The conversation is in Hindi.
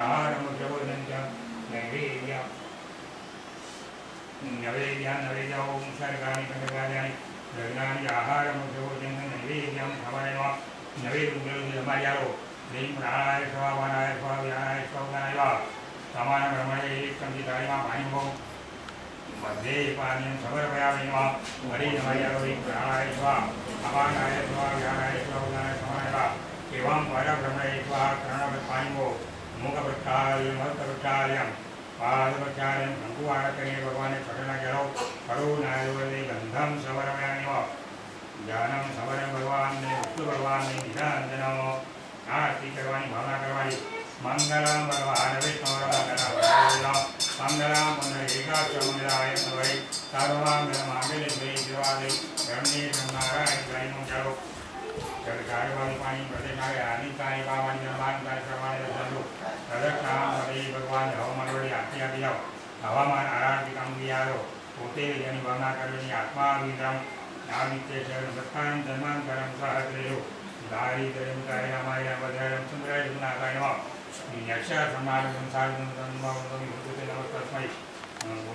नैवेद्यं सर्गाणि पंचकार्याणि लग्नानि आहारमुद्रभोजनं नैवेद्यं समयनो नैवेद्यमायारो ह्रीं प्राणाय स्वाहा वाणाय स्वाहा व्यानाय स्वाहा वा समान ब्रह्मणे संहिताय पाणिभो मध्ये पानीयं समर्पयामि नमः हरि नमयारो ह्रीं प्राणाय स्वाहा अपानाय स्वाहा व्यानाय स्वाहा व्यानाय समाय वा एवं परब्रह्मणे स्वाहा करणवत् पाणिभो मुखप्रक्षाल्यं हस्तप्रक्षाल्यं पादप्रक्षाल्यं शङ्कुवारकरे भगवाने पठन करो करुणायुवदे गन्धं समर्पयामि नमः ज्ञानं समर्पय भगवान ने विष्णु भगवान ने निरंजन आरती करवानी भावना करवानी मंगलम भगवान विष्णु मंगलम पुनरेकाक्षमंगलाय नवै सर्वमंगलमांगल्ये शिवाय गणने नारायण गायनो चलो जल कार्यवाही पानी प्रदेशाय अनिताय पावानी निर्माण काय सर्वाय दर्शनो प्रदक्षिणां हरे भगवान हवामानवडी आरती આપી જાઓ હવામાન આરતી કામ દિયારો પોતે જેની ભાવના કરવાની આત્મા વિદ્રમ નામિતે શરણ સત્તાન ધર્માંતરમ સહત્રેયો દારિદ્ર્યમ કાયમાય વદ્રમ સુંદરાય ગુણાકાય નમઃ યક્ષ સમાન સંસાર નમઃ નમઃ નમઃ